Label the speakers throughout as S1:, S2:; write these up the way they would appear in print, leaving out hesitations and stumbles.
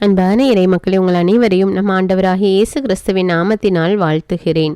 S1: அன்பான இறை மக்களே, உங்கள் அனைவரையும் நம் ஆண்டவராகிய இயேசு கிறிஸ்துவின் நாமத்தினால் வாழ்த்துகிறேன்.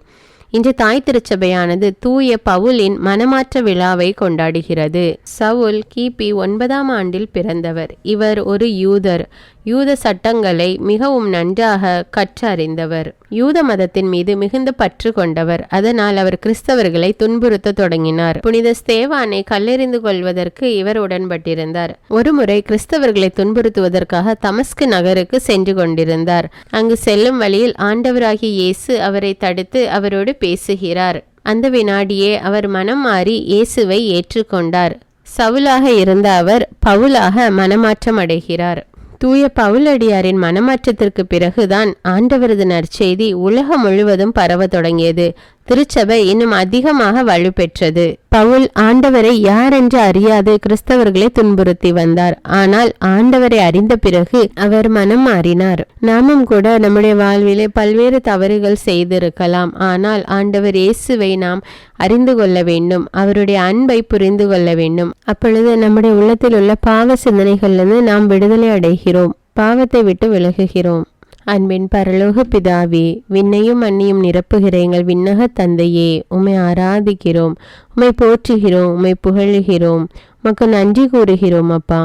S1: இன்று தாய் திருச்சபையானது தூய பவுலின் மனமாற்ற விழாவை கொண்டாடுகிறது. சவுல் கிபி 9ஆம் ஆண்டில் பிறந்தவர். இவர் ஒரு யூதர். யூத சட்டங்களை மிகவும் நன்றாக கற்றறிந்தவர். யூத மதத்தின் மீது மிகுந்த பற்று கொண்டவர். அதனால் அவர் கிறிஸ்தவர்களை துன்புறுத்த தொடங்கினார். புனித ஸ்தேவானை கல்லெறிந்து கொள்வதற்கு இவர் உடன்பட்டிருந்தார். ஒருமுறை கிறிஸ்தவர்களை துன்புறுத்துவதற்காக தமஸ்கு நகருக்கு சென்று கொண்டிருந்தார். அங்கு செல்லும் வழியில் ஆண்டவராகிய இயேசு அவரை தடுத்து அவரோடு பேசுகிறார். அந்த வினாடியே அவர் மனம் மாறி இயேசுவை ஏற்றுக்கொண்டார். சவுலாக இருந்த அவர் பவுலாக மனமாற்றம் அடைகிறார். தூய பவுலடியாரின் மனமாற்றத்திற்கு பிறகுதான் ஆண்டவரது நற்செய்தி உலகம் முழுவதும் பரவ தொடங்கியது. திருச்சபை இன்னும் அதிகமாக வலுப்பெற்றது. பவுல் ஆண்டவரை யாரென்று அறியாது கிறிஸ்தவர்களை துன்புறுத்தி வந்தார். ஆனால் ஆண்டவரை அறிந்த பிறகு அவர் மனம் மாறினார். நாமும் கூட நம்முடைய வாழ்விலே பல்வேறு தவறுகள் செய்திருக்கலாம். ஆனால் ஆண்டவர் இயேசுவை நாம் அறிந்து கொள்ள வேண்டும். அவருடைய அன்பை புரிந்து கொள்ள வேண்டும். அப்பொழுது நம்முடைய உள்ளத்தில் உள்ள பாவ சிந்தனைகளிலிருந்து நாம் விடுதலை அடைகிறோம். பாவத்தை விட்டு விலகுகிறோம். அன்பின் பரலோக பிதாவே, விண்ணையும் மண்ணையும் நிரப்புகிற எங்கள் விண்ணக தந்தையே, உம்மை ஆராதிக்கிறோம், உம்மை போற்றுகிறோம், உம்மை புகழுகிறோம், உமக்கு நன்றி கூறுகிறோம். அப்பா,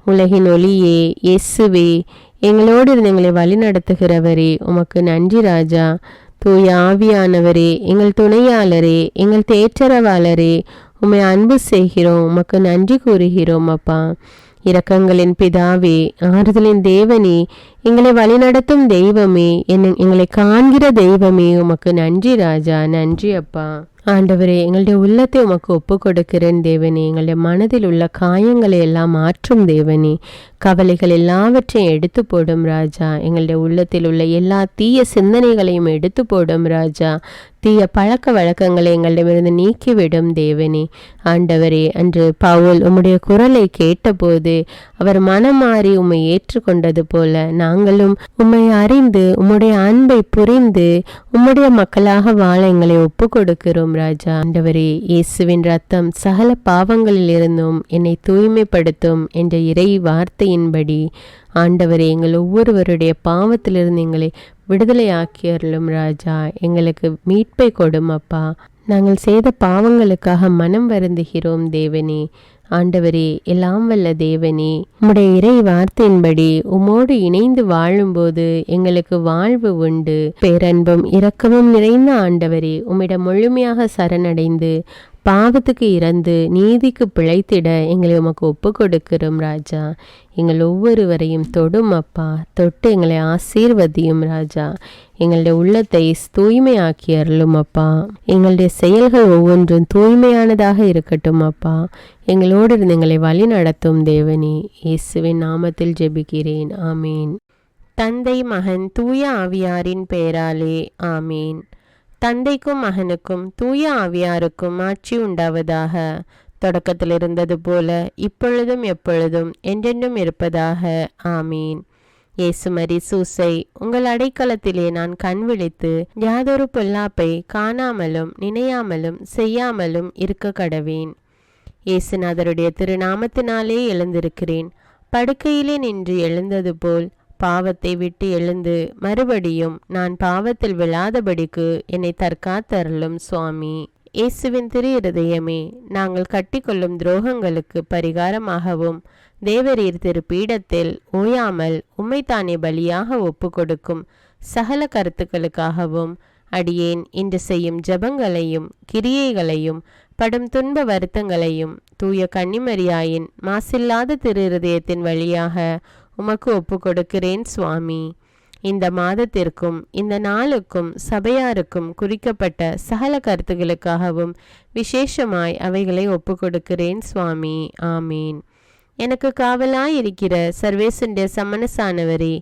S1: உலகின் ஒளியே, இயேசுவே, எங்களோடு இருந்து எங்களை வழி நடத்துகிறவரே, உமக்கு நன்றி ராஜா. தூய ஆவியானவரே, எங்கள் துணையாளரே, எங்கள் தேற்றரவாளரே, உம்மை அன்பு செய்கிறோம், உமக்கு நன்றி கூறுகிறோம். அப்பா, இரக்கங்களின் பிதாவே, ஆறுதலின் தேவனே, எங்களை வழிநடத்தும் தெய்வமே, எங்களை காண்கிற தெய்வமே, உமக்கு நன்றி ராஜா. நன்றி அப்பா. ஆண்டவரே, எங்களுடைய உள்ளத்தை உமக்கு ஒப்பு கொடுக்கிறேன் தேவனே. எங்களுடைய மனதில் உள்ள காயங்களை எல்லாம் மாற்றும் தேவனே. கவலைகள் எல்லாவற்றையும் எடுத்து போடும் ராஜா. எங்களுடைய உள்ளத்தில் உள்ள எல்லா தீய சிந்தனைகளையும் எடுத்து போடும் ராஜா. தீய பழக்க வழக்கங்களை எங்களிடமிருந்து நீக்கிவிடும் தேவனே. ஆண்டவரே, அன்று பவுல் உம்முடைய குரலை கேட்டபோது அவர் மனம் மாறி உம்மை ஏற்றுக்கொண்டது போல நாங்களும் உம்மை அறிந்து உம்முடைய அன்பை புரிந்து உம்முடைய மக்களாக வாழ எங்களை ஒப்பு கொடுக்கிறோம் ராஜா. ஆண்டவரே, இயேசுவின் ரத்தம் சகல பாவங்களில் இருந்தும் என்னை தூய்மைப்படுத்தும் என்ற இறை வார்த்தையின்படி ஆண்டவரே, எங்கள் ஒவ்வொருவருடைய பாவத்திலிருந்து எங்களை விடுதலையாக்கி அருளும் ராஜா. எங்களுக்கு மீட்பை கொடும் அப்பா. நாங்கள் செய்த பாவங்களுக்காக மனம் வருந்துகிறோம் தேவனே. ஆண்டவரே, எல்லாம் வல்ல தேவனே, உம்முடைய இறை வார்த்தையின்படி உம்மோடு இணைந்து வாழும்போது எங்களுக்கு வாழ்வு உண்டு. பேரன்பும் இரக்கமும் நிறைந்த ஆண்டவரே, உம்மிடம் முழுமையாக சரணடைந்து பாவத்துக்கு இறந்து நீதிக்கு பிழைத்திட எங்களை உமக்கு ஒப்பு கொடுக்கிறோம் ராஜா. எங்கள் ஒவ்வொருவரையும் தொடும் அப்பா. தொட்டு எங்களை ஆசீர்வதியும் ராஜா. எங்களுடைய உள்ளத்தை தூய்மையாக்கி அருளும் அப்பா. எங்களுடைய செயல்கள் ஒவ்வொன்றும் தூய்மையானதாக இருக்கட்டும் அப்பா. எங்களோடு இருந்து எங்களை வழி நடத்தும் தேவனே. இயேசுவின் நாமத்தில் ஜெபிக்கிறேன். ஆமீன். தந்தை, மகன், தூய ஆவியாரின் பெயராலே ஆமீன். தந்தைக்கும் மகனுக்கும் தூய ஆவியாருக்கும் ஆட்சி உண்டாவதாக. தொடக்கத்தில் இருந்தது போல இப்பொழுதும் எப்பொழுதும் என்றென்றும் இருப்பதாக. ஆமீன். இயேசுமரி சூசை, உங்கள் அடைக்கலத்திலே நான் கண் விழித்து யாதொரு பொல்லாப்பை காணாமலும் நினையாமலும் செய்யாமலும் இருக்க கடவேன். இயேசுநாதருடைய திருநாமத்தினாலே எழுந்திருக்கிறேன். படுக்கையிலே நின்று எழுந்தது போல் பாவத்தை விட்டு எழுந்து மறுபடியும் நான் பாவத்தில் விழாதபடிக்கு என்னை தற்காத்தருளும் சுவாமி. இயேசுவின் திரு இருதயமே, நாங்கள் கட்டிக்கொள்ளும் துரோகங்களுக்கு பரிகாரமாகவும் தேவரீர் திரு பீடத்தில் ஓயாமல் உம்மைத்தானே பலியாக ஒப்பு கொடுக்கும் சகல கருத்துக்களுக்காகவும் அடியேன் இன்று செய்யும் ஜபங்களையும் கிரியைகளையும் படும் துன்ப வருத்தங்களையும் தூய கன்னிமரியாயின் மாசில்லாத திரு இருதயத்தின் வழியாக உமக்கு ஒப்பு கொடுக்கிறேன் சுவாமி. இந்த மாதத்திற்கும் இந்த நாளுக்கும் சபையாருக்கும் குறிக்கப்பட்ட சகல கருத்துகளுக்காகவும் விசேஷமாய் அவைகளை ஒப்பு கொடுக்கிறேன் சுவாமி. ஆமீன். எனக்கு காவலாயிருக்கிற சர்வேசுடைய சமனசானவரே,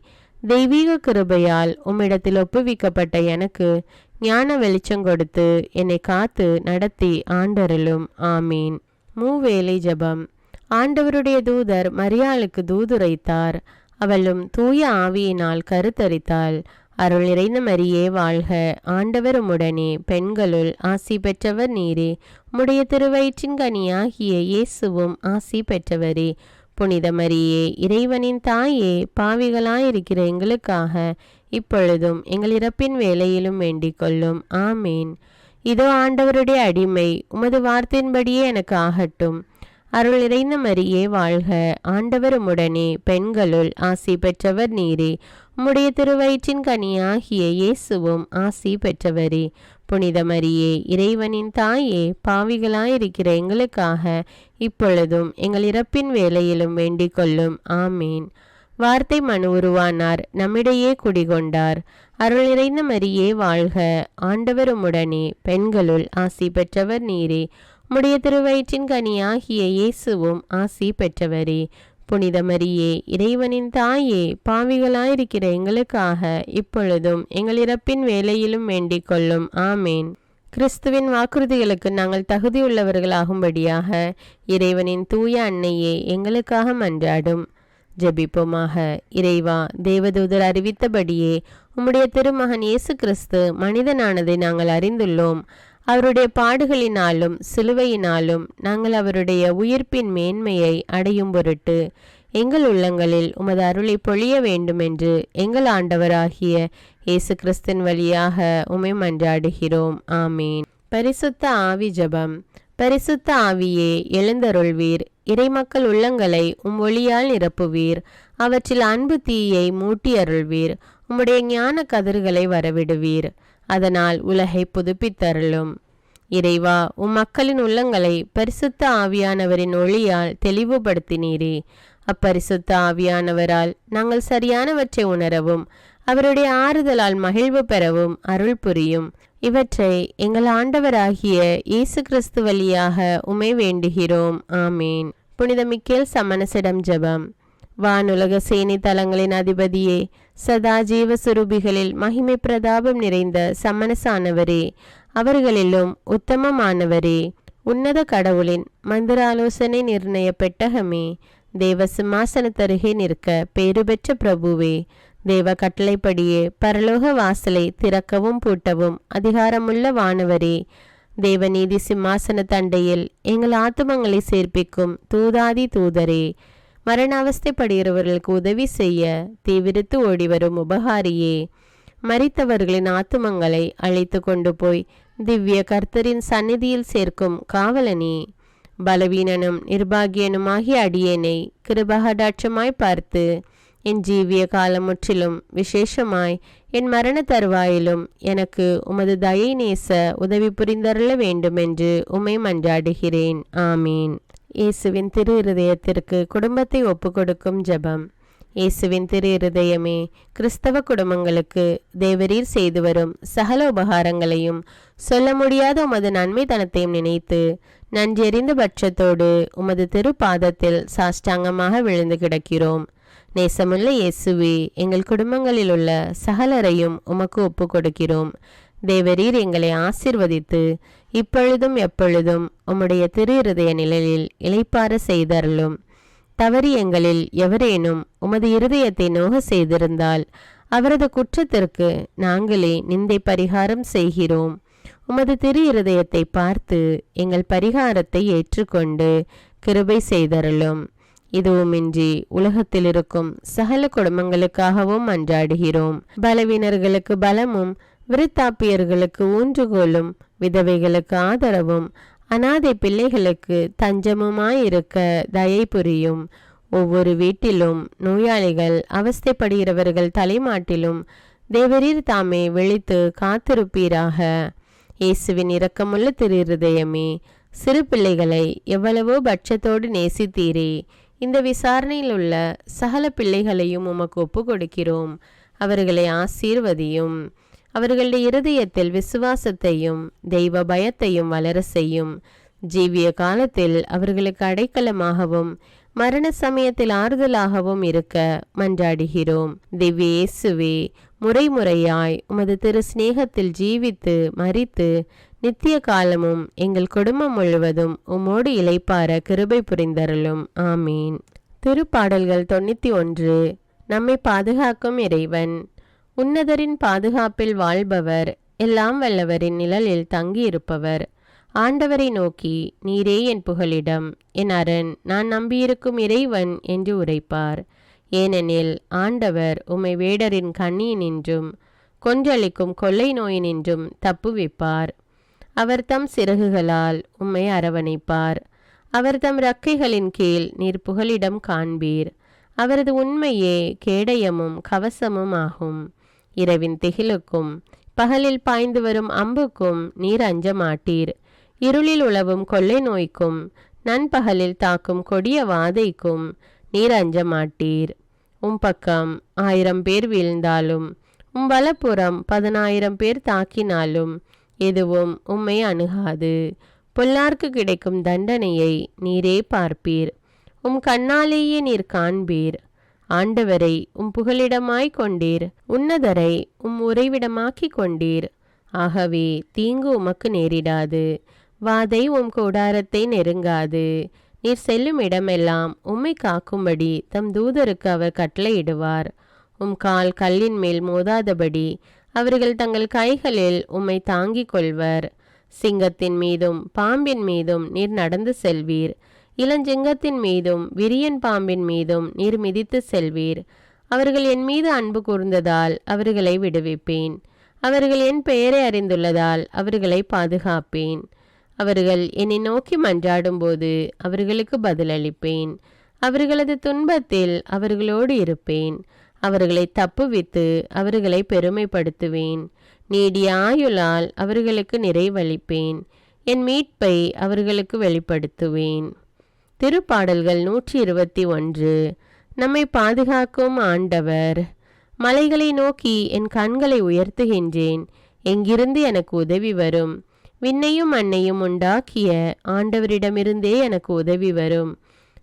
S1: தெய்வீக கிருபையால் உம்மிடத்தில் ஒப்புவிக்கப்பட்ட எனக்கு ஞான வெளிச்சம் கொடுத்து என்னை காத்து நடத்தி ஆண்டருளும். ஆமீன். மூவேளை ஜபம். ஆண்டவருடைய தூதர் மரியாளுக்கு தூதுரைத்தார். அவளும் தூய ஆவியினால் கருத்தரித்தாள். அருள் நிறைந்த மரியே வாழ்க, ஆண்டவர் உம்முடனே, பெண்களுள் ஆசி பெற்றவர் நீரே. உம்முடைய திருவயிற்றின் கனியாகிய இயேசுவும் ஆசி பெற்றவரே. புனித மரியே, இறைவனின் தாயே, பாவிகளாயிருக்கிற எங்களுக்காக இப்பொழுதும் எங்கள் இறப்பின் வேளையிலும் வேண்டிக் கொள்ளும். ஆமீன். இதோ ஆண்டவருடைய அடிமை, உமது வார்த்தையின்படியே எனக்கு ஆகட்டும். அருள் நிறைந்த மரியே வாழ்க, ஆண்டவர் உம்முடனே, பெண்களுள் ஆசி பெற்றவர் நீரே. உம்முடைய திருவயிற்றின் கனியாகிய இயேசுவும் ஆசி பெற்றவரே. புனித மரியே, இறைவனின் தாயே, பாவிகளாயிருக்கிற எங்களுக்காக இப்பொழுதும் எங்கள் இறப்பின் வேளையிலும் வேண்டிக் கொள்ளும். ஆமீன். வார்த்தை மனு உருவானார், நம்மிடையே குடிகொண்டார். அருள் நிறைந்த மரியே வாழ்க, ஆண்டவர் உம்முடனே, பெண்களுள் ஆசி பெற்றவர் நீரே. உம்முடைய திருவயிற்றின் கனியாகிய இயேசுவும் ஆசி பெற்றவரே. புனித மரியே, இறைவனின் தாயே, பாவிகளாயிருக்கிற எங்களுக்காக இப்பொழுதும் எங்கள் இறப்பின் வேளையிலும் வேண்டிக் கொள்ளும். ஆமேன். கிறிஸ்துவின் வாக்குறுதிகளுக்கு நாங்கள் தகுதியுள்ளவர்களாகும்படியாக இறைவனின் தூய அன்னையே எங்களுக்காக மன்றாடும். ஜெபிப்போமாக. இறைவா, தேவதூதர் அறிவித்தபடியே உம்முடைய திருமகன் இயேசு கிறிஸ்து மனிதனானதை நாங்கள் அறிந்துள்ளோம். அவருடைய பாடுகளினாலும் சிலுவையினாலும் நாங்கள் அவருடைய உயிர்ப்பின் மேன்மையை அடையும் பொருட்டு எங்கள் உள்ளங்களில் உமது அருளை பொழிய வேண்டுமென்று எங்கள் ஆண்டவராகிய இயேசு கிறிஸ்தின் வழியாக உம்மை மன்றாடுகிறோம். ஆமீன். பரிசுத்த ஆவி ஜெபம். பரிசுத்த ஆவியே, எழுந்தருள்வீர். இறைமக்கள் உள்ளங்களை ஒளியால் நிரப்புவீர். அவற்றில் அன்பு தீயை மூட்டி அருள்வீர். உம்முடைய ஞான கதிர்களை வரவிடுவீர். அதனால் உலகை புதுப்பித்தருளும். இறைவா, மக்களின் உள்ளங்களை பரிசுத்த ஆவியானவரின் ஒளியால் தெளிவுபடுத்தினீரே. அப்பரிசுத்த ஆவியானவரால் நாங்கள் சரியானவற்றை உணரவும் அவருடைய ஆறுதலால் மகிழ்வு பெறவும் அருள் புரியும். இவற்றை எங்கள் ஆண்டவராகிய இயேசு கிறிஸ்து வழியாக உம்மை வேண்டுகிறோம். ஆமீன். புனித மிக்கேல் சமணசிடம் ஜெபம். வானுலக சேனை தலங்களின் அதிபதியே, சதா ஜீவ சுரூபிகளில் மகிமை பிரதாபம் நிறைந்த சமணசானவரே, அவர்களிலும் உத்தமமானவரே, உன்னத கடவுளின் மந்திர ஆலோசனை நிர்ணய பெட்டகமே, தேவ சிம்மாசனத்தருகே நிற்க பேறு பெற்ற பிரபுவே, தேவ கட்டளைப்படியே பரலோக வாசலை திறக்கவும் பூட்டவும் அதிகாரமுள்ள வானவரே, தேவநீதி சிம்மாசன தண்டையில் எங்கள் ஆத்துமங்களை சேர்ப்பிக்கும் தூதாதி தூதரே, மரண அவஸ்தைப்படுகிறவர்களுக்கு உதவி செய்ய தீவிரித்து ஓடிவரும் உபகாரியே, மரித்தவர்களின் ஆத்துமங்களை அழைத்து கொண்டு போய் திவ்ய கர்த்தரின் சந்நிதியில் சேர்க்கும் காவலனே, பலவீனனும் நிர்பாகியனுமாகிய அடியேனை கிருபகடாட்சமாய் பார்த்து என் ஜீவிய காலம் முற்றிலும் விசேஷமாய் என் மரண தருவாயிலும் எனக்கு உமது தயை நேச உதவி புரிந்தருள வேண்டுமென்று உம்மை மன்றாடுகிறேன். ஆமீன். இயேசுவின் திரு இருதயத்திற்கு குடும்பத்தை ஒப்புக்கொடுக்கும் ஜெபம். இயேசுவின் திரு இருதயமே, கிறிஸ்தவ குடும்பங்களுக்கு தேவரீர் செய்து வரும் சகல உபகாரங்களையும் சொல்ல முடியாத உமது நன்மைத்தனத்தையும் நினைத்து நன்றெறிந்த பட்சத்தோடு உமது திரு பாதத்தில் சாஷ்டாங்கமாக விழுந்து கிடக்கிறோம். நேசமுள்ள இயேசுவே, எங்கள் குடும்பங்களில் உள்ள சகலரையும் உமக்கு ஒப்பு கொடுக்கிறோம். தேவரீர் எங்களை ஆசீர்வதித்து இப்பொழுதும் எப்பொழுதும் உம்முடைய திரு இருதய நிழலில் இளைப்பாற செய்தருளும். தவறி எங்களில் எவரேனும் உமது இருதயத்தை நோக செய்திருந்தால் அவரது குற்றத்திற்கு நாங்களே நிந்தை பரிகாரம் செய்கிறோம். உமது திரு இருதயத்தை பார்த்து எங்கள் பரிகாரத்தை ஏற்றுக்கொண்டு கிருபை செய்தருளும். இதுவுமின்றி உலகத்தில் இருக்கும் சகல குடும்பங்களுக்காகவும் மன்றாடுகிறோம். பலவீனர்களுக்கு பலமும், விருத்தாப்பியர்களுக்கு ஊன்றுகோலும், விதவைகளுக்கு ஆதரவும், அனாதை பிள்ளைகளுக்கு தஞ்சமுமாயிருக்க தயை புரியும். ஒவ்வொரு வீட்டிலும் நோயாளிகள் அவஸ்தைப்படுகிறவர்கள் தலைமாட்டிலும் தேவரீர் தாமே விழித்து காத்திருப்பீராக. இயேசுவின் இரக்கமுள்ள திரு இருதயமே, சிறு பிள்ளைகளை எவ்வளவோ பட்சத்தோடு நேசித்தீரே. இந்த விசாரணையில் உள்ள சகல பிள்ளைகளையும் உமக்கு ஒப்பு கொடுக்கிறோம். அவர்களை ஆசீர்வதியும். அவர்களுடைய இருதயத்தில் விசுவாசத்தையும் தெய்வ பயத்தையும் வளர செய்யும். ஜீவிய காலத்தில் அவர்களுக்கு அடைக்கலமாகவும் மரண சமயத்தில் ஆறுதலாகவும் இருக்க மன்றாடுகிறோம். திவ்ய இயேசுவே, முறைமுறையாய் உமது திரு சிநேகத்தில் ஜீவித்து மரித்து நித்திய காலமும் எங்கள் குடும்பம் முழுவதும் உம்மோடு இளைப்பார கிருபை புரிந்தருளும். ஆமீன். திருப்பாடல்கள் 91. நம்மை பாதுகாக்கும் இறைவன். உன்னதரின் பாதுகாப்பில் வாழ்பவர், எல்லாம் வல்லவரின் நிழலில் தங்கியிருப்பவர். ஆண்டவரை நோக்கி, நீரே என் புகலிடம், என் அரண், நான் நம்பியிருக்கும் இறைவன் என்று உரைப்பார். ஏனெனில் ஆண்டவர் உம்மை வேடரின் கண்ணியினின்றும் கொன்றளிக்கும் கொள்ளை நோயினின்றும் தப்புவிப்பார். அவர் தம் சிறகுகளால் உம்மை அரவணைப்பார். அவர் தம் இறக்கைகளின் கீழ் நீர் புகலிடம் காண்பீர். அவரது உண்மையே கேடயமும் கவசமும் ஆகும். இரவின் திகிலுக்கும் பகலில் பாய்ந்து வரும் அம்புக்கும் நீர் அஞ்ச மாட்டீர். இருளில் உலவும் கொள்ளை நோய்க்கும் நண்பகலில் தாக்கும் கொடிய வாதைக்கும் நீர் அஞ்ச மாட்டீர். உம் பக்கம் 1000 பேர் வீழ்ந்தாலும் உம் வலப்புறம் 10,000 பேர் தாக்கினாலும் எதுவும் உம்மை அணுகாது. பொல்லார்க்கு கிடைக்கும் தண்டனையை நீரே பார்ப்பீர். உம் கண்ணாலேயே நீர் காண்பீர். ஆண்டவரை உம் புகலிடமாய் கொண்டீர். உன்னதரை உம் உறைவிடமாக்கிக் கொண்டீர். ஆகவே தீங்கு உமக்கு நேரிடாது. வாதை உம் கூடாரத்தை நெருங்காது. நீர் செல்லும் இடமெல்லாம் உம்மை காக்கும்படி தம் தூதருக்கு அவர் கட்டளையிடுவார். உம் கால் கல்லின் மேல் மோதாதபடி அவர்கள் தங்கள் கைகளில் உம்மை தாங்கிக் கொள்வர். சிங்கத்தின் மீதும் பாம்பின் மீதும் நீர் நடந்து செல்வீர். இளஞ்சிங்கத்தின் மீதும் விரியன் பாம்பின் மீதும் நீர் மிதித்து செல்வீர். அவர்கள் என் மீது அன்பு கூர்ந்ததால் அவர்களை விடுவிப்பேன். அவர்கள் என் பெயரை அறிந்துள்ளதால் அவர்களை பாதுகாப்பேன். அவர்கள் என்னை நோக்கி மன்றாடும்போது அவர்களுக்கு பதிலளிப்பேன். அவர்களது துன்பத்தில் அவர்களோடு இருப்பேன். அவர்களை தப்புவித்து அவர்களை பெருமைப்படுத்துவேன். நீடிய ஆயுளால் அவர்களுக்கு நிறைவளிப்பேன். என் மீட்பை அவர்களுக்கு வெளிப்படுத்துவேன். திருப்பாடல்கள் 121. நம்மை பாதுகாக்கும் ஆண்டவர். மலைகளை நோக்கி என் கண்களை உயர்த்துகின்றேன். எங்கிருந்து எனக்கு உதவி வரும்? விண்ணையும் மண்ணையும் உண்டாக்கிய ஆண்டவரிடமிருந்தே எனக்கு உதவி வரும்.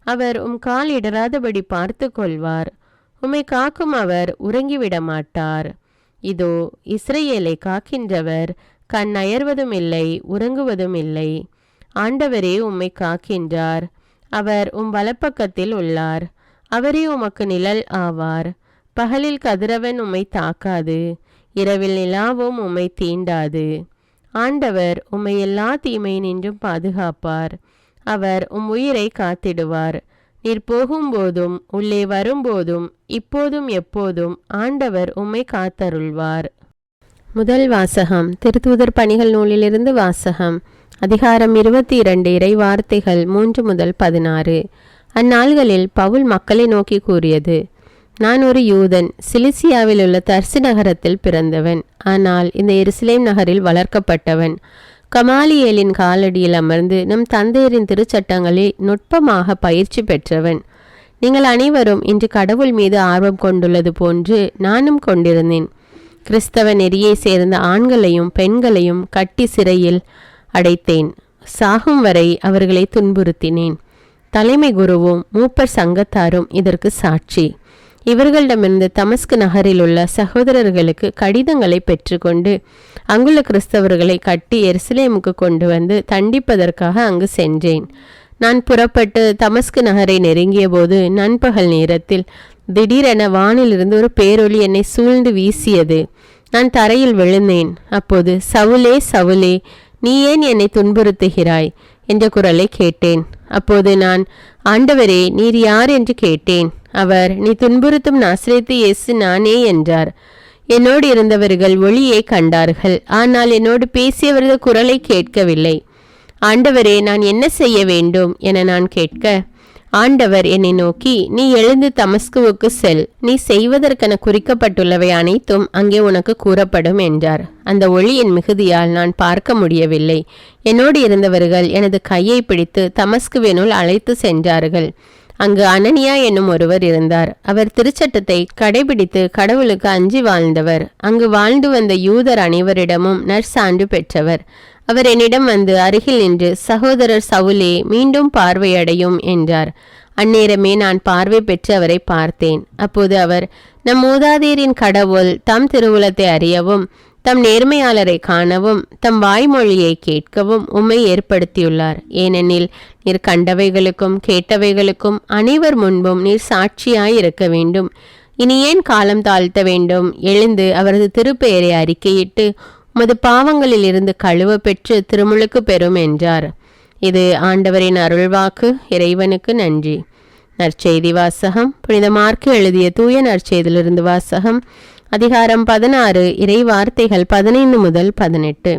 S1: அவர் உம் கால் இடராதபடி பார்த்து கொள்வார். உம்மை காக்கும் அவர் உறங்கிவிட மாட்டார். இதோ இஸ்ரவேலை காக்கின்றவர் கண் அயர்வதும் இல்லை, உறங்குவதும் இல்லை. ஆண்டவரே உம்மை காக்கின்றார். அவர் உம் வலப்பக்கத்தில் உள்ளார். அவரே உமக்கு நிழல் ஆவார். பகலில் கதிரவன் உம்மை தாக்காது, இரவில் நிலாவும் உம்மை தீண்டாது. ஆண்டவர் உம்மை எல்லா தீமையினின்றும் பாதுகாப்பார். அவர் உம் உயிரை காத்திடுவார். நீர் போகும்போதும் உள்ளே வரும்போதும் இப்போதும் எப்போதும் ஆண்டவர் உம்மை காத்தருள்வார். முதல் வாசகம். திருத்தூதர் பணிகள் நூலிலிருந்து வாசகம். அதிகாரம் 22. இறை வார்த்தைகள் 3 முதல் 16. அந்நாள்களில் பவுல் மக்களை நோக்கி கூறியது: நான் ஒரு யூதன், சிலிசியாவில் உள்ள தர்சு நகரத்தில் பிறந்தவன். ஆனால் இந்த எருசலேம் நகரில் வளர்க்கப்பட்டவன். கமாலியேலின் காலடியில் அமர்ந்து நம் தந்தையரின் திருச்சட்டங்களை நுட்பமாக பயிற்சி பெற்றவன். நீங்கள் அனைவரும் இன்று கடவுள் மீது ஆர்வம் கொண்டுள்ளது போன்று நானும் கொண்டிருந்தேன். கிறிஸ்தவ நெறியை சேர்ந்த ஆண்களையும் பெண்களையும் கட்டி சிறையில் அடைத்தேன். சாகும் வரை அவர்களை துன்புறுத்தினேன். தலைமை குருவும் மூப்பர் சங்கத்தாரும் இதற்கு சாட்சி. இவர்களிடமிருந்து தமஸ்கு நகரில் உள்ள சகோதரர்களுக்கு கடிதங்களை பெற்றுக்கொண்டு அங்குள்ள கிறிஸ்தவர்களை கட்டி எருசலேமுக்கு கொண்டு வந்து தண்டிப்பதற்காக அங்கு சென்றேன். நான் புறப்பட்டு தமஸ்கு நகரை நெருங்கிய போது நண்பகல் நேரத்தில் திடீரென வானிலிருந்து ஒரு பேரொளி என்னை சூழ்ந்து வீசியது. நான் தரையில் விழுந்தேன். அப்போது, சவுலே, சவுலே, நீ ஏன் என்னை துன்புறுத்துகிறாய் என்ற குரலை கேட்டேன். அப்போது நான், ஆண்டவரே, நீர் யார் என்று கேட்டேன். அவர், நீ துன்புறுத்தும் நாசரேத்து இயேசு நானே என்றார். என்னோடு இருந்தவர்கள் ஒளியை கண்டார்கள், ஆனால் என்னோடு பேசியவரது குரலை கேட்கவில்லை. ஆண்டவரே, நான் என்ன செய்ய வேண்டும் என நான் கேட்க, ஆண்டவர் என்னை நோக்கி, நீ எழுந்து தமஸ்குவுக்கு செல். நீ செய்வதற்கென குறிக்கப்பட்டுள்ளவை அனைத்தும் அங்கே உனக்கு கூறப்படும் என்றார். அந்த ஒளியின் மிகுதியால் நான் பார்க்க முடியவில்லை. என்னோடு இருந்தவர்கள் எனது கையை பிடித்து தமஸ்குவினுள் அழைத்து சென்றார்கள். அங்கு அனனியா என்னும் ஒருவர் இருந்தார். அவர் திருச்சட்டத்தை கடைபிடித்து கடவுளுக்கு அஞ்சி வாழ்ந்தவர். அங்கு வாழ்ந்து வந்த யூதர் அனைவரிடமும் நற்சான்று பெற்றவர். அவர் என்னிடம் வந்து அருகில் நின்று, சகோதரர் சவுலே, மீண்டும் பார்வையடையும் என்றார். அந்நேரமே நான் பார்வை பெற்று அவரை பார்த்தேன். அப்போது அவர், நம் மூதாதையரின் கடவுள் தம் திருவுளத்தை அறியவும் தம் நேர்மையாளரை காணவும் தம் வாய்மொழியை கேட்கவும் உம்மை ஏற்படுத்தியுள்ளார். ஏனெனில் நீர் கண்டவைகளுக்கும் கேட்டவைகளுக்கும் அனைவர் முன்பும் நீர் சாட்சியாய் இருக்க வேண்டும். இனி ஏன் காலம் தாழ்த்த வேண்டும்? எழுந்து அவரது திருப்பெயரை அறிக்கையிட்டு உமது பாவங்களில் இருந்து கழுவ பெற்று திருமுழுக்கு பெறும் என்றார். இது ஆண்டவரின் அருள்வாக்கு. இறைவனுக்கு நன்றி. நற்செய்தி வாசகம். புனித மார்க்கு எழுதிய தூய நற்செய்தியிலிருந்து வாசகம். அதிகாரம் 16, இறை வார்த்தைகள் 15 முதல் 18.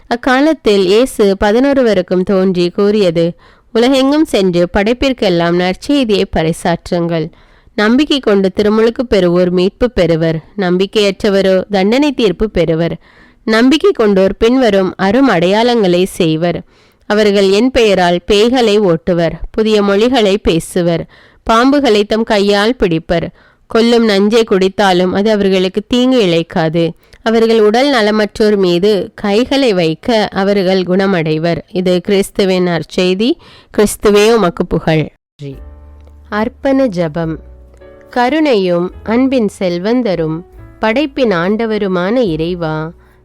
S1: அக்காலத்தில் இயேசு 11 தோன்றி கூறியது: உலகெங்கும் சென்று படைப்பிற்கெல்லாம் நற்செய்தியை பறைசாற்றுங்கள். நம்பிக்கை கொண்டு திருமுழுக்கு பெறுவோர் மீட்பு பெறுவர், நம்பிக்கையற்றவரோ தண்டனை தீர்ப்பு பெறுவர். நம்பிக்கை கொண்டோர் பின்வரும் அரும் அடையாளங்களை செய்வர். அவர்கள் என் பெயரால் பேய்களை ஓட்டுவர், புதிய மொழிகளை பேசுவர், பாம்புகளை தம் கையால் பிடிப்பர், கொல்லும் நஞ்சை குடித்தாலும் அது அவர்களுக்கு தீங்கு இழைக்காது. அவர்கள் உடல் நலமற்றோர் மீது கைகளை வைக்க அவர்கள் குணமடைவர். இது கிறிஸ்துவின் நற்செய்தி. கிறிஸ்துவே உமக்கு புகழ். அர்ப்பண ஜெபம். கருணையும் அன்பின் செல்வந்தரும் படைப்பின் ஆண்டவருமான இறைவா,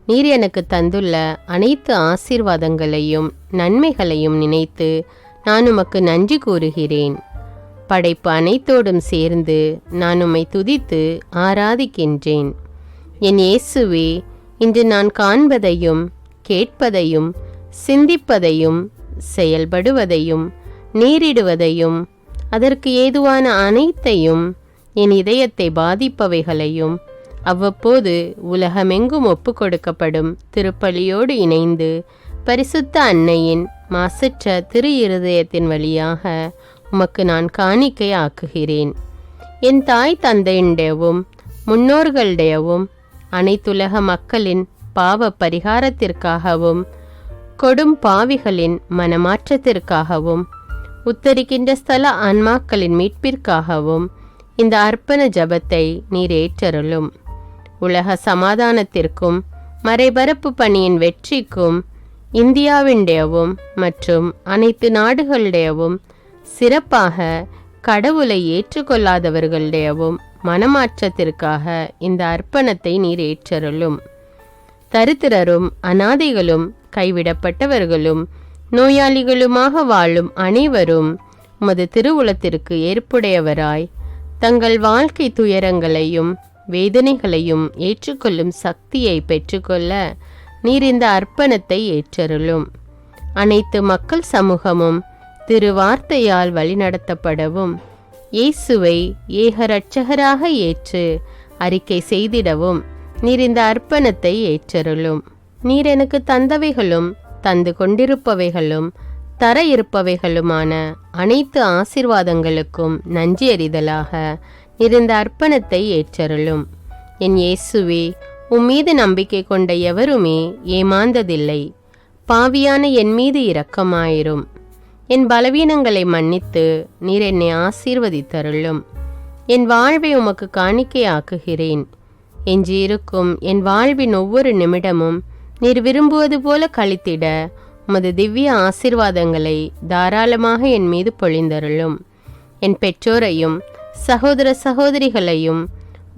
S1: நீர் எனக்கு தந்துள்ள அனைத்து ஆசீர்வாதங்களையும் நன்மைகளையும் நினைத்து நான் உமக்கு நன்றி கூறுகிறேன். படைப்பு அனைத்தோடும் சேர்ந்து நான் உம்மை துதித்து ஆராதிக்கின்றேன். என் இயேசுவே, இன்று நான் காண்பதையும் கேட்பதையும் சிந்திப்பதையும் செயல்படுவதையும் நேரிடுவதையும் அதற்கு ஏதுவான அனைத்தையும் என் இதயத்தை பாதிப்பவைகளையும் அவ்வப்போது உலகமெங்கும் ஒப்பு கொடுக்கப்படும் திருப்பலியோடு இணைந்து பரிசுத்த அன்னையின் மாசற்ற திரு இருதயத்தின் வழியாக உமக்கு நான் காணிக்கை ஆக்குகிறேன். என் தாய் தந்தையுடையவும் முன்னோர்களுடையவும் அனைத்துலக மக்களின் பாவ பரிகாரத்திற்காகவும் கொடும் பாவிகளின் மனமாற்றத்திற்காகவும் உத்தரிக்கின்ற ஸ்தல ஆன்மாக்களின் மீட்பிற்காகவும் இந்த அர்ப்பண ஜபத்தை நீர் ஏற்றருளும். உலக சமாதானத்திற்கும் மறைபரப்பு பணியின் வெற்றிக்கும் இந்தியாவினுடையவும் மற்றும் அனைத்து நாடுகளுடையவும் சிறப்பாக கடவுளை ஏற்றுக்கொள்ளாதவர்களுடையவும் மனமாற்றத்திற்காக இந்த அர்ப்பணத்தை நீர் ஏற்றருளும். தரித்திரரும் அனாதைகளும் கைவிடப்பட்டவர்களும் நோயாளிகளுமாக வாழும் அனைவரும் உமது திருவுளத்திற்கு ஏற்புடையவராய் தங்கள் வாழ்க்கை துயரங்களையும் வேதனைகளையும் ஏற்றுக்கொள்ளும் சக்தியை பெற்றுக்கொள்ள நீர் இந்த அர்ப்பணத்தை ஏற்றருளும். அனைத்து மக்கள் சமூகமும் திருவார்த்தையால் வழிநடத்தப்படவும் இயேசுவை ஏக இரட்சகராக ஏற்று அறிக்கை செய்திடவும் நீர் இந்த அர்ப்பணத்தை ஏற்றருளும். நீர் எனக்கு தந்தவைகளும் தந்து கொண்டிருப்பவைகளும் தர இருப்பவைகளுமான அனைத்து ஆசீர்வாதங்களுக்கும் நன்றி அறிதலாக நீர் இந்த அர்ப்பணத்தை ஏற்றருளும். என் இயேசுவே, உம்மீது நம்பிக்கை கொண்ட எவருமே ஏமாந்ததில்லை. பாவியான என் மீது இரக்கமாயிரும். என் பலவீனங்களை மன்னித்து நீர் என்னை ஆசீர்வதித்தருளும். என் வாழ்வை உமக்கு காணிக்கையாக்குகிறேன். எஞ்சியிருக்கும் என் வாழ்வின் ஒவ்வொரு நிமிடமும் நீர் விரும்புவது போல கழித்திட உமது திவ்ய ஆசீர்வாதங்களை தாராளமாக என் மீது பொழிந்தருளும். என் பெற்றோரையும் சகோதர சகோதரிகளையும்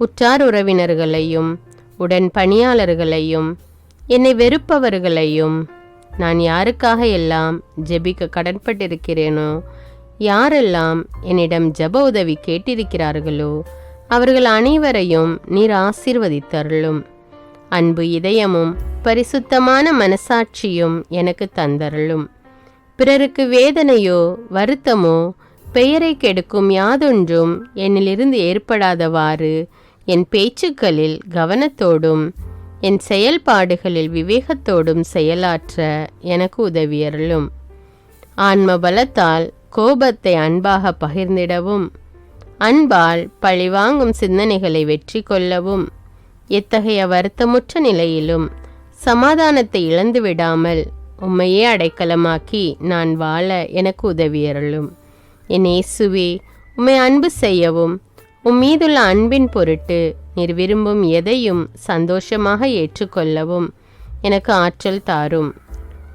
S1: உற்றார் உறவினர்களையும் உடன் பணியாளர்களையும் என்னை வெறுப்பவர்களையும் நான் யாருக்காக எல்லாம் ஜெபிக்க கடன்பட்டிருக்கிறேனோ, யாரெல்லாம் என்னிடம் ஜெப உதவி கேட்டிருக்கிறார்களோ அவர்கள் அனைவரையும் நீர் ஆசீர்வதித்தருளும். அன்பு இதயமும் பரிசுத்தமான மனசாட்சியும் எனக்கு தந்தருளும். பிறருக்கு வேதனையோ வருத்தமோ பெயரை கெடுக்கும் யாதொன்றும் என்னிலிருந்து ஏற்படாதவாறு என் பேச்சுக்களில் கவனத்தோடும் என் செயல்பாடுகளில் விவேகத்தோடும் செயலாற்ற எனக்கு உதவியருளும். ஆன்ம பலத்தால் கோபத்தை அன்பாக பகிர்ந்திடவும் அன்பால் பழிவாங்கும் சிந்தனைகளை வெற்றி கொள்ளவும் எத்தகைய வருத்தமுற்ற நிலையிலும் சமாதானத்தை இழந்து விடாமல் உம்மையே அடைக்கலமாக்கி நான் வாழ எனக்கு உதவியருளும். என் இயேசுவே, உம்மை அன்பு செய்யவும் உம்மீதுள்ள அன்பின் பொருட்டு நீர் விரும்பும் எதையும் சந்தோஷமாக ஏற்றுக்கொள்ளவும் எனக்கு ஆற்றல் தாரும்.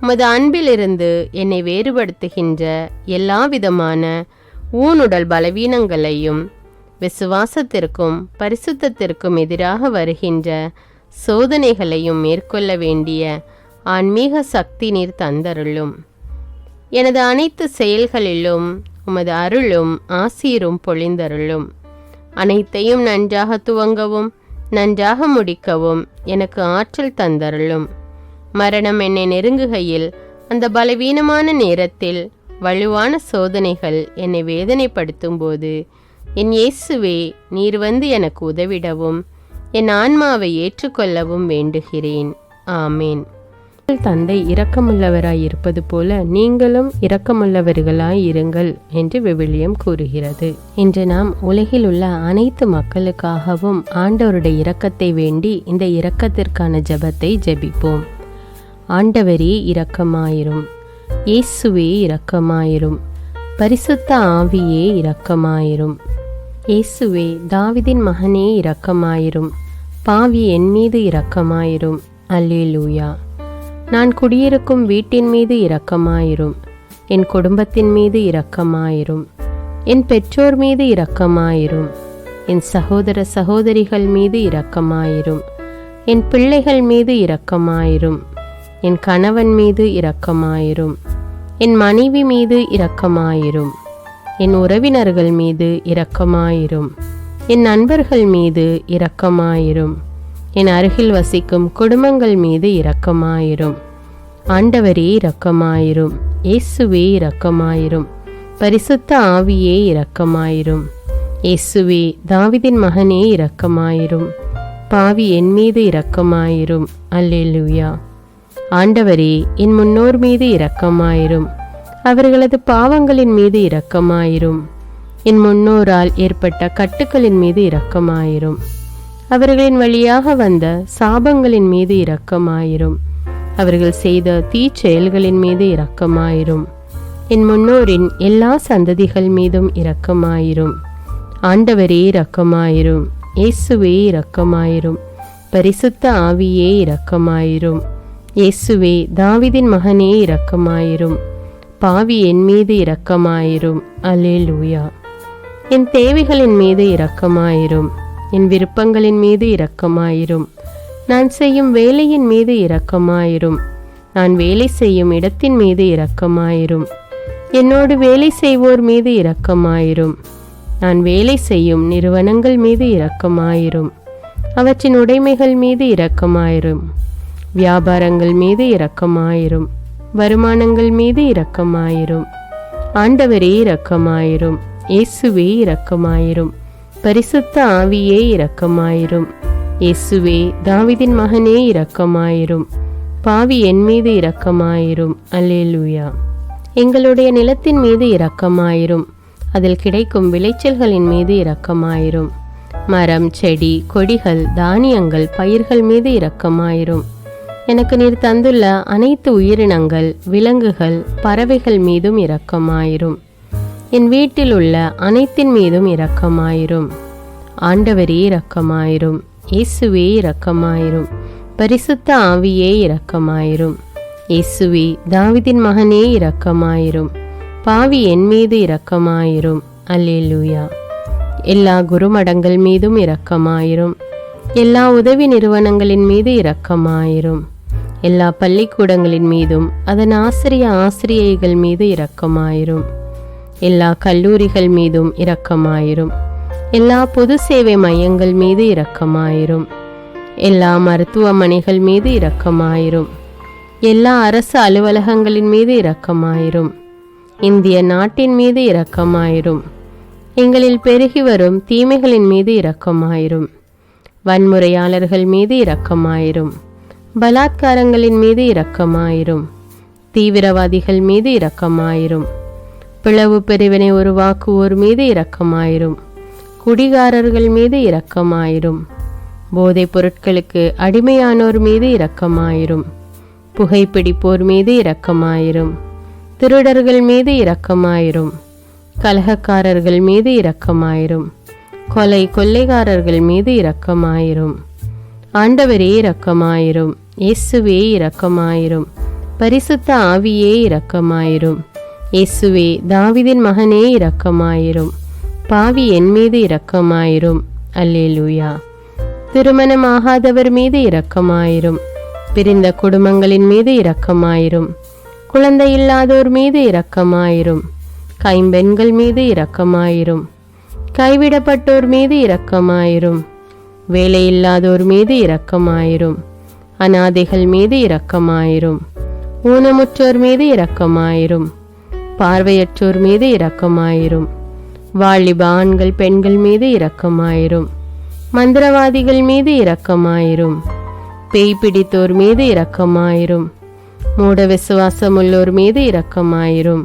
S1: உமது அன்பிலிருந்து என்னை வேறுபடுத்துகின்ற எல்லா விதமான ஊனுடல் பலவீனங்களையும் விசுவாசத்திற்கும் பரிசுத்தத்திற்கும் எதிராக வருகின்ற சோதனைகளையும் மேற்கொள்ள வேண்டிய ஆன்மீக சக்தி நீர் தந்தருளும். எனது அனைத்து செயல்களிலும் உமது அருளும் ஆசீரும் பொழிந்தருளும். அனைத்தையும் நன்றாக துவங்கவும் நன்றாக முடிக்கவும் எனக்கு ஆற்றல் தந்தருளும். மரணம் என்னை நெருங்குகையில், அந்த பலவீனமான நேரத்தில் வலுவான சோதனைகள் என்னை வேதனைப்படுத்தும் போது, என் இயேசுவே, நீர் வந்து எனக்கு உதவிடவும் என் ஆன்மாவை ஏற்றுக்கொள்ளவும் வேண்டுகிறேன். ஆமேன். தந்தை இரக்கமுள்ளவராய் இருப்பது போல நீங்களும் இரக்கமுள்ளவர்களாய் இருங்கள் என்று விவிலியம் கூறுகிறது. இன்று நாம் உலகில் உள்ள அனைத்து மக்களுக்காகவும் ஆண்டவருடைய இரக்கத்தை வேண்டி இந்த இரக்கத்திற்கான ஜெபத்தை ஜெபிப்போம். ஆண்டவரே இரக்கமாயிரும், இயேசுவே இரக்கமாயிரும், பரிசுத்த ஆவியே இரக்கமாயிரும். இயேசுவே, தாவீதின் மகனே இரக்கமாயிரும், பாவி என் மீது இரக்கமாயிரும். அல்லேலூயா. நான் குடியிருக்கும் வீட்டின் மீது இரக்கமாயிரும், என் குடும்பத்தின் மீது இரக்கமாயிரும், என் பெற்றோர் மீது இரக்கமாயிரும், என் சகோதர சகோதரிகள் மீது இரக்கமாயிரும், என் பிள்ளைகள் மீது இரக்கமாயிரும், என் கணவன் மீது இரக்கமாயிரும், என் மனைவி மீது இரக்கமாயிரும், என் உறவினர்கள் மீது இரக்கமாயிரும், என் நண்பர்கள் மீது இரக்கமாயிரும், என் அருகில் வசிக்கும் குடும்பங்கள் மீது இரக்கமாயிரும். ஆண்டவரே இரக்கமாயிரும், இயேசுவே இரக்கமாயிரும், பரிசுத்த ஆவியே இரக்கமாயிரும். இயேசுவே, தாவீதின் மகனே இரக்கமாயிரும், பாவி என் மீது இரக்கமாயிரும். அல்லேலூயா. ஆண்டவரே, என் முன்னோர் மீது இரக்கமாயிரும், அவர்களது பாவங்களின் மீது இரக்கமாயிரும். என் முன்னோரால் ஏற்பட்ட கட்டுக்களின் மீது இரக்கமாயிரும், அவர்களின் வழியாக வந்த சாபங்களின் மீது இரக்கமாயிரும், அவர்கள் செய்த தீச்செயல்களின் மீது இரக்கமாயிரும். என் முன்னோரின் எல்லா சந்ததிகள் மீதும் இரக்கமாயிரும். ஆண்டவரே இரக்கமாயிரும், இயேசுவே இரக்கமாயிரும், பரிசுத்த ஆவியே இரக்கமாயிரும். இயேசுவே, தாவீதின் மகனே இரக்கமாயிரும், பாவி என் மீது இரக்கமாயிரும். அல்லேலூயா. என் தேவைகளின் மீது இரக்கமாயிரும், என் விருப்பங்களின் மீது இரக்கமாயிரும், நான் செய்யும் வேலையின் மீது இரக்கமாயிரும், நான் வேலை செய்யும் இடத்தின் மீது இரக்கமாயிரும், என்னோடு வேலை செய்வோர் மீது இரக்கமாயிரும், நான் வேலை செய்யும் நிறுவனங்கள் மீது இரக்கமாயிரும், அவற்றின் உடைமைகள் மீது இரக்கமாயிரும், வியாபாரங்கள் மீது இரக்கமாயிரும், வருமானங்கள் மீது இரக்கமாயிரும். ஆண்டவரே இரக்கமாயிரும், இயேசுவே இரக்கமாயிரும், பரிசுத்த ஆவியே இரக்கமாயிரும். இயேசுவே, தாவீதின் மகனே இரக்கமாயிரும், பாவி என் மீது இரக்கமாயிரும். அல்லேலூயா. எங்களுடைய நிலத்தின் மீது இரக்கமாயிரும், அதில் கிடைக்கும் விளைச்சல்களின் மீது இரக்கமாயிரும். மரம், செடி, கொடிகள், தானியங்கள், பயிர்கள் மீது இரக்கமாயிரும். எனக்கு நீர் தந்துள்ள அனைத்து உயிரினங்கள், விலங்குகள், பறவைகள் மீதும் இரக்கமாயிரும். என் வீட்டில் உள்ள அனைத்தின் மீதும் இரக்கமாயிரும். ஆண்டவரே இரக்கமாயிரும், இயேசுவே இரக்கமாயிரும், பரிசுத்த ஆவியே இரக்கமாயிரும். இயேசுவே, தாவீதின் மகனே இரக்கமாயிரும், பாவி என் மீது இரக்கமாயிரும். அல்லேலூயா. எல்லா குருமடங்கள் மீதும் இரக்கமாயிரும், எல்லா உதவி நிறுவனங்களின் மீது இரக்கமாயிரும், எல்லா பள்ளிக்கூடங்களின் மீதும் அதன் ஆசிரியைகள் மீது இரக்கமாயிரும், எல்லா கல்லூரிகள் மீதும் இரக்கமாயிரும், எல்லா பொது சேவை மையங்கள் மீது இரக்கமாயிரும், எல்லா மருத்துவமனைகள் மீது இரக்கமாயிரும், எல்லா அரசு அலுவலகங்களின் மீது இரக்கமாயிரும், இந்திய நாட்டின் மீது இரக்கமாயிரும், எங்களில் பெருகி வரும் தீமைகளின் மீது இரக்கமாயிரும், வன்முறையாளர்கள் மீது இரக்கமாயிரும், பலாத்காரங்களின் மீது இரக்கமாயிரும், தீவிரவாதிகள் மீது இரக்கமாயிரும், பிளவு பிரிவினை உருவாக்குவோர் மீது இரக்கமாயிரும், குடிகாரர்கள் மீது இரக்கமாயிரும், போதைப் பொருட்களுக்கு அடிமையானோர் மீது இரக்கமாயிரும், புகைப்பிடிப்போர் மீது இரக்கமாயிரும், திருடர்கள் மீது இரக்கமாயிரும், கலகக்காரர்கள் மீது இரக்கமாயிரும், கொள்ளைக்காரர்கள் மீது இரக்கமாயிரும். ஆண்டவரே இரக்கமாயிரும், இயேசுவே இரக்கமாயிரும், பரிசுத்த ஆவியே இரக்கமாயிரும். இயேசுவே, தாவீதின் மகனே இரக்கமாயிரும், பாவி என் மீது இரக்கமாயிரும். அல்லேலூயா. திருமணமாகாதவர் மீது இரக்கமாயிரும், பிரிந்த குடும்பங்களின் மீது இரக்கமாயிரும், குழந்தை இல்லாதோர் மீது இரக்கமாயிரும், கைம்பெண்கள் மீது இரக்கமாயிரும், கைவிடப்பட்டோர் மீது இரக்கமாயிரும், வேலையில்லாதோர் மீது இரக்கமாயிரும், அநாதைகள் மீது இரக்கமாயிரும். ஊனமுற்றோர் மீது இரக்கமாயிரும். பார்வையற்றோர் மீது இரக்கமாயிரும். வாலிப ஆண்கள் பெண்கள் மீது இரக்கமாயிரும். மந்திரவாதிகள் மீது இரக்கமாயிரும். பேய் பிடித்தோர் மீது இரக்கமாயிரும். மூட விசுவாசமுள்ளோர் மீது இரக்கமாயிரும்.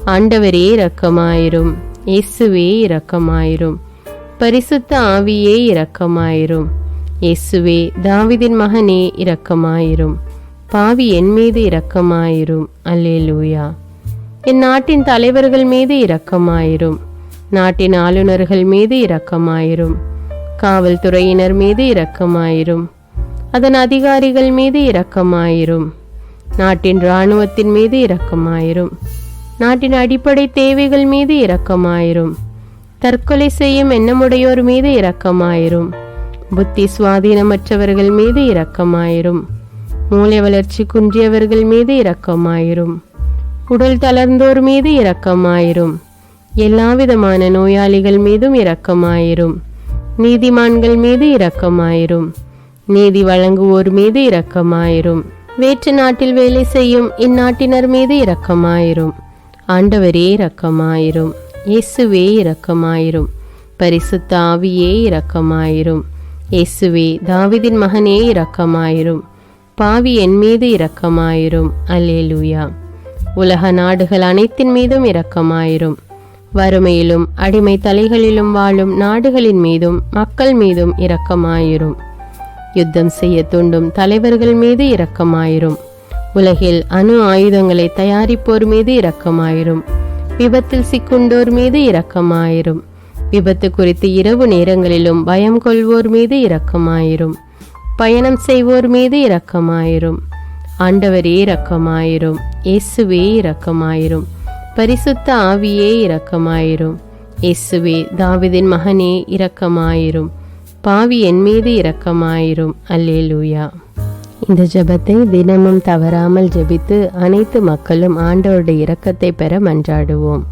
S1: ஆண்டவரே இரக்கமாயிரும். இயேசுவே இரக்கமாயிரும். பரிசுத்த ஆவியே இரக்கமாயிரும். இயேசுவே தாவீதின் மகனே இரக்கமாயிரும். பாவி என் மீது இரக்கமாயிரும். அல்லேலூயா. என் நாட்டின் தலைவர்கள் மீது இரக்கமாயிரும். நாட்டின் ஆளுநர்கள் மீது இரக்கமாயிரும். காவல்துறையினர் மீது இரக்கமாயிரும். அதன் அதிகாரிகள் மீது இரக்கமாயிரும். நாட்டின் இராணுவத்தின் மீது இரக்கமாயிரும். நாட்டின் அடிப்படை தேவைகள் மீது இரக்கமாயிரும். தற்கொலை செய்யும் எண்ணமுடையோர் மீது இரக்கமாயிரும். புத்தி சுவாதீனமற்றவர்கள் மீது இரக்கமாயிரும். மூளை வளர்ச்சி குன்றியவர்கள் மீது இரக்கமாயிரும். உடல் தளர்ந்தோர் மீது இரக்கமாயிரும். எல்லாவிதமான நோயாளிகள் மீதும் இரக்கமாயிரும். நீதிமான்கள் மீது இரக்கமாயிரும். நீதி வழங்குவோர் மீது இரக்கமாயிரும். வேற்று நாட்டில் வேலை செய்யும் இந்நாட்டினர் மீது இரக்கமாயிரும். ஆண்டவரே இரக்கமாயிரும். இயேசுவே இரக்கமாயிரும். பரிசுத்த ஆவியே இரக்கமாயிரும். இயேசுவே தாவீதின் மகனே இரக்கமாயிரும். பாவி என் மீது இரக்கமாயிரும். அல்லேலூயா. உலக நாடுகள் அனைத்தின் மீதும் இரக்கமாயிரும். வறுமையிலும் அடிமை தலைகளிலும் வாழும் நாடுகளின் மீதும் மக்கள் மீதும் இரக்கமாயிரும். யுத்தம் செய்ய தூண்டும் தலைவர்கள் மீது இரக்கமாயிரும். உலகில் அணு ஆயுதங்களை தயாரிப்போர் மீது இரக்கமாயிரும். விபத்தில் சிக்குண்டோர் மீது இரக்கமாயிரும். விபத்து குறித்து இரவு நேரங்களிலும் பயம் கொள்வோர் மீது இரக்கமாயிரும். பயணம் செய்வோர் மீது இரக்கமாயிரும். ஆண்டவரே இரக்கமாயிரும். இயேசுவே இரக்கமாயிரும். பரிசுத்த ஆவியே இரக்கமாயிரும். இயேசுவே தாவீதின் மகனே இரக்கமாயிரும். பாவி என் மீது இரக்கமாயிரும். அல்லேலூயா. இந்த ஜெபத்தை தினமும் தவறாமல் ஜெபித்து அனைத்து மக்களும் ஆண்டவருடைய இரக்கத்தை பெற மன்றாடுவோம்.